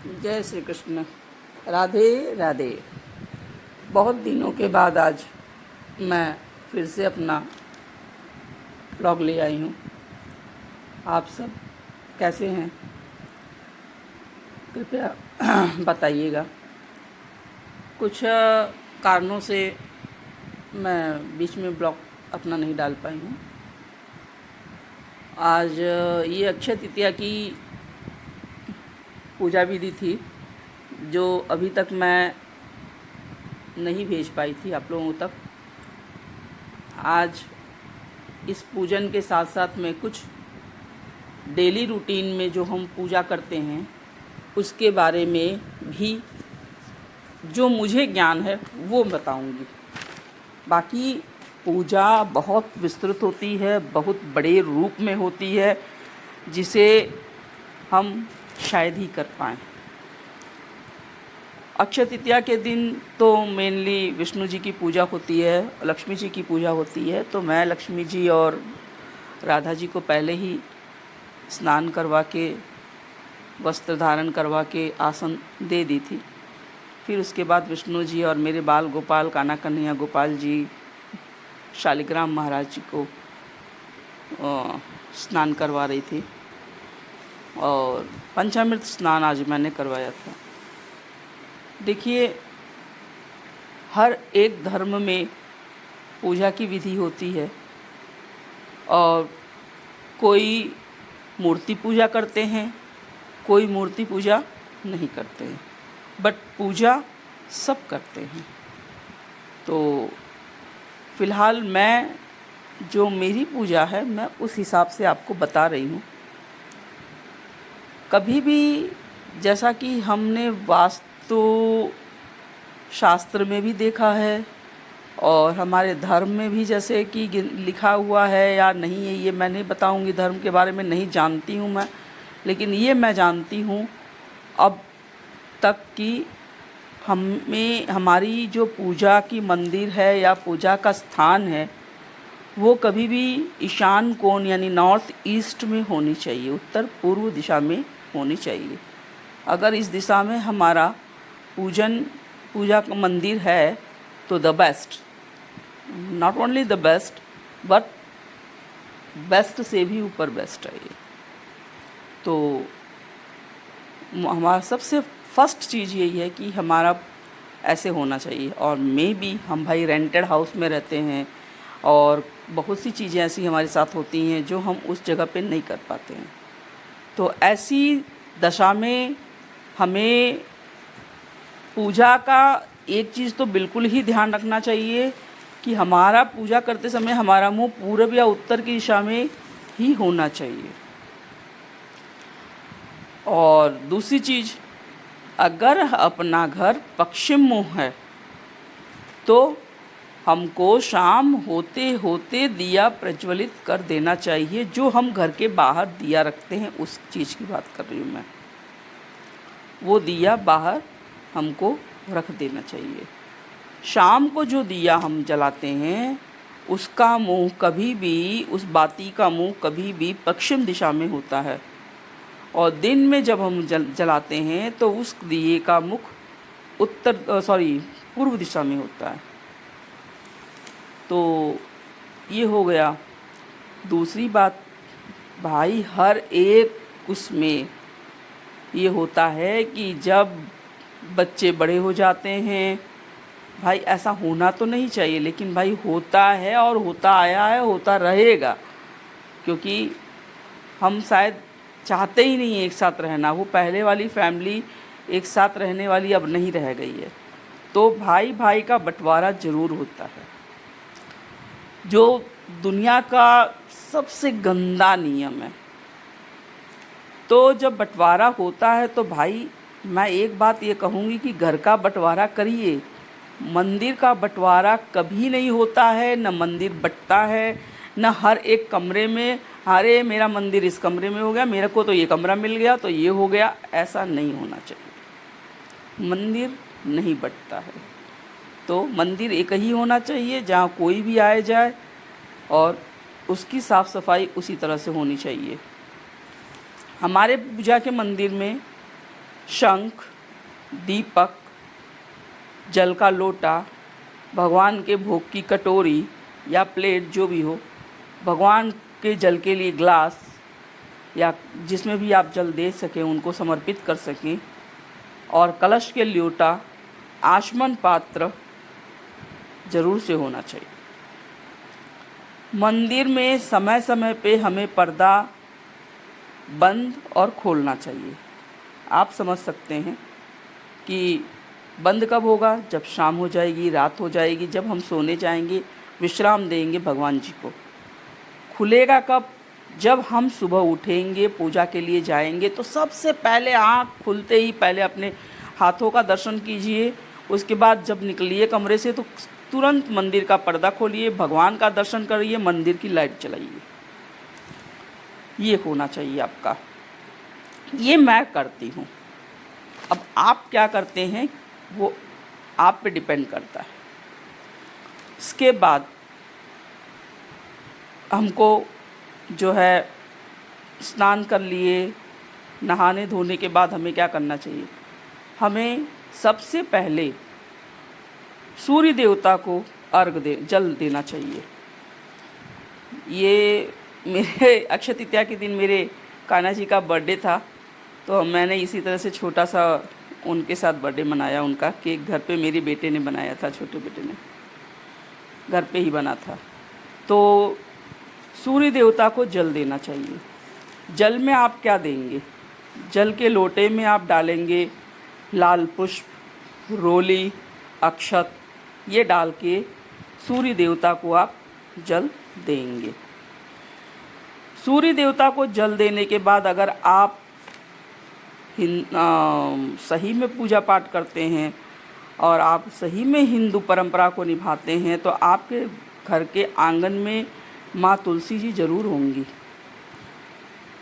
जय श्री कृष्ण। राधे राधे। बहुत दिनों के बाद आज मैं फिर से अपना ब्लॉग ले आई हूँ। आप सब कैसे हैं कृपया बताइएगा। कुछ कारणों से मैं बीच में ब्लॉग अपना नहीं डाल पाई हूँ। आज ये अक्षय तृतीया की पूजा विधि थी जो अभी तक मैं नहीं भेज पाई थी आप लोगों तक। आज इस पूजन के साथ साथ मैं कुछ डेली रूटीन में जो हम पूजा करते हैं उसके बारे में भी जो मुझे ज्ञान है वो बताऊंगी। बाकी पूजा बहुत विस्तृत होती है, बहुत बड़े रूप में होती है जिसे हम शायद ही कर पाएँ। अक्षय तृतीया के दिन तो मेनली विष्णु जी की पूजा होती है, लक्ष्मी जी की पूजा होती है। तो मैं लक्ष्मी जी और राधा जी को पहले ही स्नान करवा के वस्त्र धारण करवा के आसन दे दी थी। फिर उसके बाद विष्णु जी और मेरे बाल गोपाल कान्हा कन्हैया गोपाल जी शालिग्राम महाराज जी को स्नान करवा रही थी और पंचामृत स्नान आज मैंने करवाया था। देखिए, हर एक धर्म में पूजा की विधि होती है और कोई मूर्ति पूजा करते हैं, कोई मूर्ति पूजा नहीं करते हैं, बट पूजा सब करते हैं। तो फ़िलहाल मैं जो मेरी पूजा है मैं उस हिसाब से आपको बता रही हूँ। कभी भी जैसा कि हमने वास्तु शास्त्र में भी देखा है और हमारे धर्म में भी जैसे कि लिखा हुआ है या नहीं है ये मैं नहीं बताऊंगी, धर्म के बारे में नहीं जानती हूँ मैं, लेकिन ये मैं जानती हूँ अब तक कि हमारी जो पूजा की मंदिर है या पूजा का स्थान है वो कभी भी ईशान कोण यानी नॉर्थ ईस्ट में होनी चाहिए, उत्तर पूर्व दिशा में होनी चाहिए। अगर इस दिशा में हमारा पूजा का मंदिर है तो the best, not only the best but best से भी ऊपर बेस्ट है ये। तो हमारा सबसे फर्स्ट चीज़ यही है कि हमारा ऐसे होना चाहिए। और हम भाई रेंटेड हाउस में रहते हैं और बहुत सी चीज़ें ऐसी हमारे साथ होती हैं जो हम उस जगह पे नहीं कर पाते हैं। तो ऐसी दशा में हमें पूजा का एक चीज़ तो बिल्कुल ही ध्यान रखना चाहिए कि हमारा पूजा करते समय हमारा मुंह पूरब या उत्तर की दिशा में ही होना चाहिए। और दूसरी चीज़, अगर अपना घर पश्चिम मुँह है तो हमको शाम होते होते दिया प्रज्वलित कर देना चाहिए। जो हम घर के बाहर दिया रखते हैं उस चीज़ की बात कर रही हूँ मैं, वो दिया बाहर हमको रख देना चाहिए। शाम को जो दिया हम जलाते हैं उसका मुंह कभी भी, उस बाती का मुंह कभी भी पश्चिम दिशा में होता है और दिन में जब हम जलाते हैं तो उस दिए का मुख पूर्व दिशा में होता है। तो ये हो गया। दूसरी बात भाई, हर एक उसमें ये होता है कि जब बच्चे बड़े हो जाते हैं, भाई ऐसा होना तो नहीं चाहिए लेकिन भाई होता है और होता आया है, होता रहेगा, क्योंकि हम शायद चाहते ही नहीं एक साथ रहना। वो पहले वाली फैमिली एक साथ रहने वाली अब नहीं रह गई है। तो भाई भाई का बंटवारा ज़रूर होता है, जो दुनिया का सबसे गंदा नियम है। तो जब बंटवारा होता है तो भाई मैं एक बात ये कहूँगी कि घर का बंटवारा करिए, मंदिर का बंटवारा कभी नहीं होता है। न मंदिर बंटता है, न हर एक कमरे में अरे मेरा मंदिर इस कमरे में हो गया, मेरे को तो ये कमरा मिल गया तो ये हो गया, ऐसा नहीं होना चाहिए। मंदिर नहीं बंटता है। तो मंदिर एक ही होना चाहिए जहाँ कोई भी आए जाए और उसकी साफ़ सफाई उसी तरह से होनी चाहिए। हमारे पूजा के मंदिर में शंख, दीपक, जल का लोटा, भगवान के भोग की कटोरी या प्लेट जो भी हो, भगवान के जल के लिए ग्लास या जिसमें भी आप जल दे सकें उनको समर्पित कर सकें, और कलश के लोटा, आचमन पात्र ज़रूर से होना चाहिए। मंदिर में समय समय पे हमें पर्दा बंद और खोलना चाहिए। आप समझ सकते हैं कि बंद कब होगा, जब शाम हो जाएगी, रात हो जाएगी, जब हम सोने जाएंगे, विश्राम देंगे भगवान जी को। खुलेगा कब, जब हम सुबह उठेंगे, पूजा के लिए जाएंगे, तो सबसे पहले आँख खुलते ही पहले अपने हाथों का दर्शन कीजिए। उसके बाद जब निकलिए कमरे से तो तुरंत मंदिर का पर्दा खोलिए, भगवान का दर्शन करिए, मंदिर की लाइट जलाइए। ये होना चाहिए आपका। ये मैं करती हूँ। अब आप क्या करते हैं वो आप पे डिपेंड करता है। इसके बाद हमको जो है स्नान कर लिए, नहाने धोने के बाद हमें क्या करना चाहिए, हमें सबसे पहले सूर्य देवता को जल देना चाहिए। ये मेरे अक्षय तृतीया के दिन मेरे कान्हा जी का बर्थडे था, तो मैंने इसी तरह से छोटा सा उनके साथ बर्थडे मनाया। उनका केक घर पे मेरे बेटे ने बनाया था, छोटे बेटे ने घर पे ही बना था। तो सूर्य देवता को जल देना चाहिए। जल में आप क्या देंगे, जल के लोटे में आप डालेंगे लाल पुष्प, रोली, अक्षत, ये डाल के सूर्य देवता को आप जल देंगे। सूर्य देवता को जल देने के बाद अगर आप सही में पूजा पाठ करते हैं और आप सही में हिंदू परंपरा को निभाते हैं तो आपके घर के आंगन में माँ तुलसी जी ज़रूर होंगी।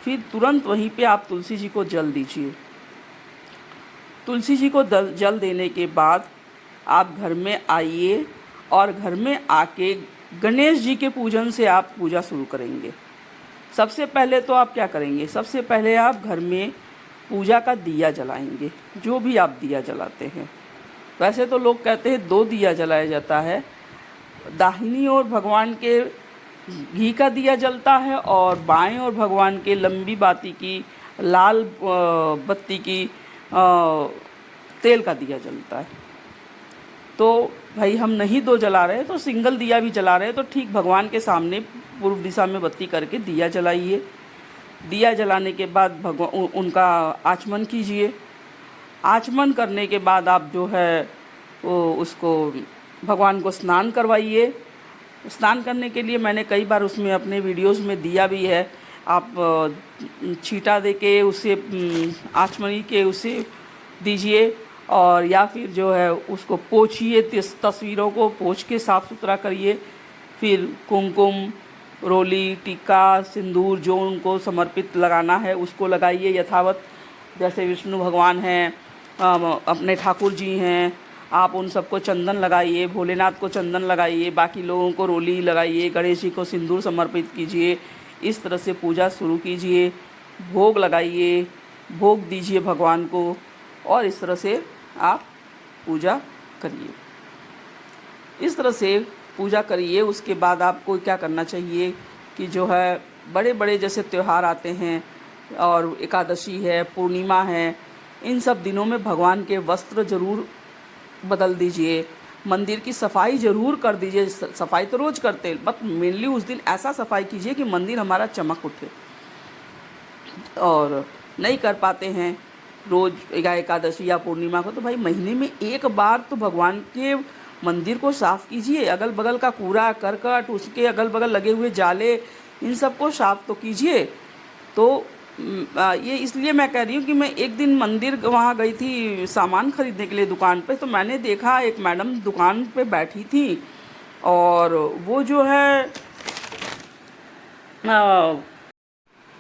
फिर तुरंत वहीं पे आप तुलसी जी को जल दीजिए। तुलसी जी को जल देने के बाद आप घर में आइए और घर में आके गणेश जी के पूजन से आप पूजा शुरू करेंगे। सबसे पहले तो आप क्या करेंगे, सबसे पहले आप घर में पूजा का दिया जलाएंगे, जो भी आप दिया जलाते हैं। वैसे तो लोग कहते हैं 2 दिया जलाया जाता है, दाहिनी ओर भगवान के घी का दिया जलता है और बाएं ओर भगवान के लंबी बाती की लाल बत्ती की तेल का दिया जलता है। तो भाई हम नहीं 2 जला रहे तो सिंगल दिया भी जला रहे तो ठीक भगवान के सामने पूर्व दिशा में बत्ती करके दिया जलाइए। दिया जलाने के बाद उनका आचमन कीजिए। आचमन करने के बाद आप जो है वो उसको भगवान को स्नान करवाइए। स्नान करने के लिए मैंने कई बार उसमें अपने वीडियोस में दिया भी है। आप छींटा दे के उसे आचमनी के उसे दीजिए और या फिर जो है उसको पोंछिए, तस्वीरों को पोंछ के साफ़ सुथरा करिए। फिर कुमकुम, रोली, टीका, सिंदूर जो उनको समर्पित लगाना है उसको लगाइए यथावत। जैसे विष्णु भगवान हैं, अपने ठाकुर जी हैं, आप उन सबको चंदन लगाइए, भोलेनाथ को चंदन लगाइए, बाकी लोगों को रोली लगाइए, गणेश जी को सिंदूर समर्पित कीजिए। इस तरह से पूजा शुरू कीजिए। भोग लगाइए, भोग दीजिए भगवान को और इस तरह से आप पूजा करिए। इस तरह से पूजा करिए। उसके बाद आपको क्या करना चाहिए कि जो है बड़े बड़े जैसे त्यौहार आते हैं और एकादशी है, पूर्णिमा है, इन सब दिनों में भगवान के वस्त्र ज़रूर बदल दीजिए। मंदिर की सफाई ज़रूर कर दीजिए। सफाई तो रोज़ करते हैं, बट मेनली उस दिन ऐसा सफाई कीजिए कि मंदिर हमारा चमक उठे। और नहीं कर पाते हैं रोज़ एकादशी या पूर्णिमा को, तो भाई महीने में 1 बार तो भगवान के मंदिर को साफ़ कीजिए। अगल बगल का कूड़ा करकट, उसके अगल बगल लगे हुए जाले, इन सब को साफ़ तो कीजिए। तो ये इसलिए मैं कह रही हूँ कि मैं एक दिन मंदिर वहाँ गई थी सामान ख़रीदने के लिए दुकान पे, तो मैंने देखा एक मैडम दुकान पे बैठी थी और वो जो है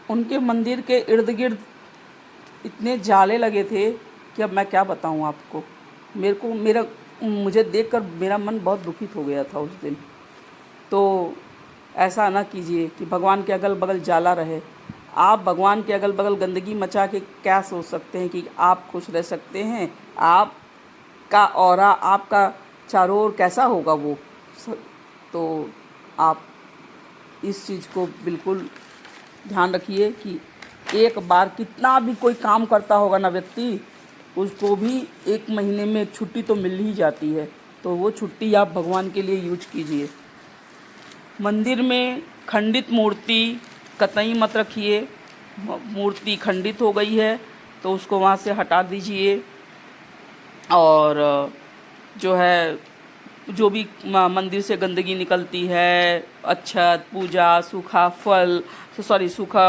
उनके मंदिर के इर्द गिर्द इतने जाले लगे थे कि अब मैं क्या बताऊँ आपको। मुझे देखकर मेरा मन बहुत दुखित हो गया था उस दिन। तो ऐसा ना कीजिए कि भगवान के अगल बगल जाला रहे। आप भगवान के अगल बगल गंदगी मचा के क्या सोच सकते हैं कि आप खुश रह सकते हैं? आपका ऑरा, आपका चारों ओर कैसा होगा वो? तो आप इस चीज़ को बिल्कुल ध्यान रखिए कि एक बार कितना भी कोई काम करता होगा ना व्यक्ति, उसको भी 1 महीने में एक छुट्टी तो मिल ही जाती है। तो वो छुट्टी आप भगवान के लिए यूज कीजिए। मंदिर में खंडित मूर्ति कतई मत रखिए। मूर्ति खंडित हो गई है तो उसको वहाँ से हटा दीजिए। और जो है, जो भी मंदिर से गंदगी निकलती है, अक्षत, पूजा, सूखा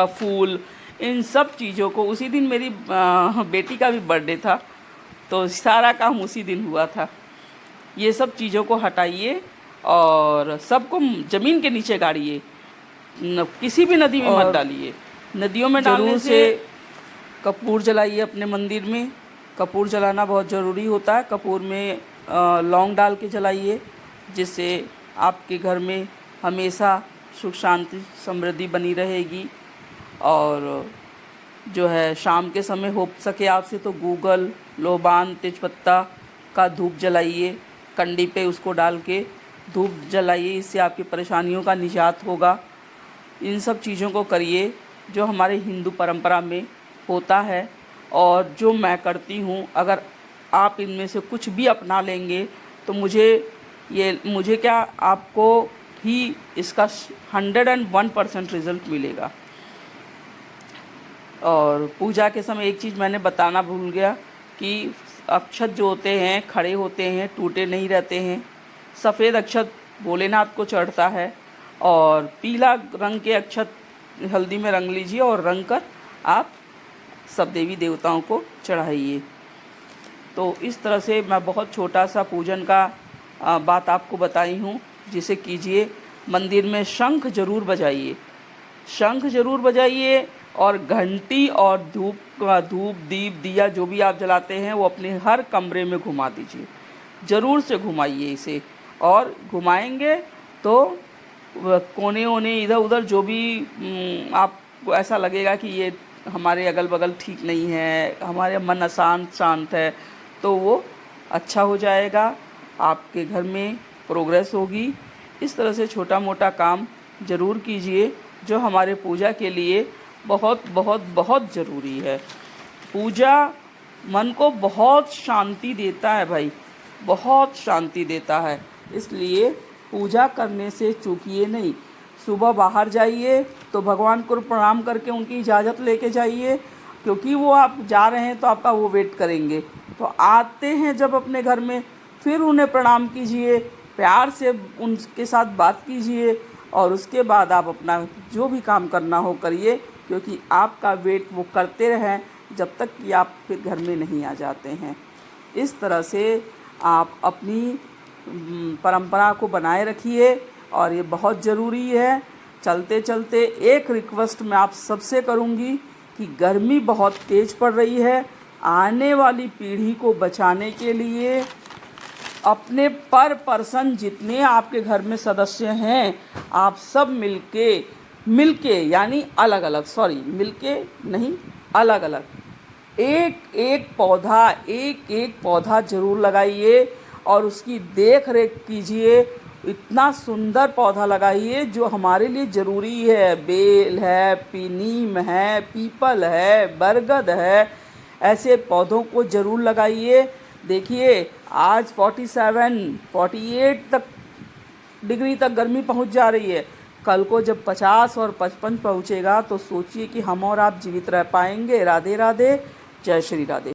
फूल, इन सब चीज़ों को, उसी दिन मेरी बेटी का भी बर्थडे था तो सारा काम उसी दिन हुआ था। ये सब चीज़ों को हटाइए और सबको ज़मीन के नीचे गाड़िए, किसी भी नदी में मत डालिए। नदियों में डालने से कपूर जलाइए अपने मंदिर में। कपूर जलाना बहुत ज़रूरी होता है। कपूर में लौंग डाल के जलाइए, जिससे आपके घर में हमेशा सुख शांति समृद्धि बनी रहेगी। और जो है, शाम के समय हो सके आपसे तो गूगल, लोबान, तेजपत्ता का धूप जलाइए, कंडी पे उसको डाल के धूप जलाइए। इससे आपकी परेशानियों का निजात होगा। इन सब चीज़ों को करिए जो हमारे हिंदू परंपरा में होता है और जो मैं करती हूँ। अगर आप इनमें से कुछ भी अपना लेंगे तो मुझे क्या, आपको ही इसका 101% रिज़ल्ट मिलेगा। और पूजा के समय एक चीज़ मैंने बताना भूल गया कि अक्षत जो होते हैं खड़े होते हैं, टूटे नहीं रहते हैं। सफ़ेद अक्षत भोलेनाथ को चढ़ता है और पीला रंग के अक्षत हल्दी में रंग लीजिए और रंग कर आप सब देवी देवताओं को चढ़ाइए। तो इस तरह से मैं बहुत छोटा सा पूजन का बात आपको बताई हूँ, जिसे कीजिए। मंदिर में शंख ज़रूर बजाइए और घंटी और धूप दीप दिया जो भी आप जलाते हैं वो अपने हर कमरे में घुमा दीजिए। ज़रूर से घुमाइए इसे, और घुमाएंगे तो कोने ओने इधर उधर जो भी आपको ऐसा लगेगा कि ये हमारे अगल बगल ठीक नहीं है, हमारे मन अशांत शांत है, तो वो अच्छा हो जाएगा। आपके घर में प्रोग्रेस होगी। इस तरह से छोटा मोटा काम ज़रूर कीजिए जो हमारे पूजा के लिए बहुत बहुत बहुत ज़रूरी है। पूजा मन को बहुत शांति देता है भाई, बहुत शांति देता है। इसलिए पूजा करने से चूकिए नहीं। सुबह बाहर जाइए तो भगवान को प्रणाम करके उनकी इजाज़त लेके जाइए, क्योंकि वो आप जा रहे हैं तो आपका वो वेट करेंगे। तो आते हैं जब अपने घर में, फिर उन्हें प्रणाम कीजिए, प्यार से उनके साथ बात कीजिए और उसके बाद आप अपना जो भी काम करना हो करिए, क्योंकि आपका वेट वो करते रहें जब तक कि आप फिर घर में नहीं आ जाते हैं। इस तरह से आप अपनी परंपरा को बनाए रखिए और ये बहुत ज़रूरी है। चलते चलते एक रिक्वेस्ट मैं आप सबसे करूँगी कि गर्मी बहुत तेज़ पड़ रही है। आने वाली पीढ़ी को बचाने के लिए अपने पर पर्सन जितने आपके घर में सदस्य हैं, आप सब मिलके यानी अलग अलग एक पौधा ज़रूर लगाइए और उसकी देख रेख कीजिए। इतना सुंदर पौधा लगाइए जो हमारे लिए ज़रूरी है। बेल है, नीम है, पीपल है, बरगद है, ऐसे पौधों को ज़रूर लगाइए। देखिए आज 47-48 डिग्री तक गर्मी पहुंच जा रही है। कल को जब 50 और 55 पहुंचेगा तो सोचिए कि हम और आप जीवित रह पाएंगे। राधे राधे, जय श्री राधे।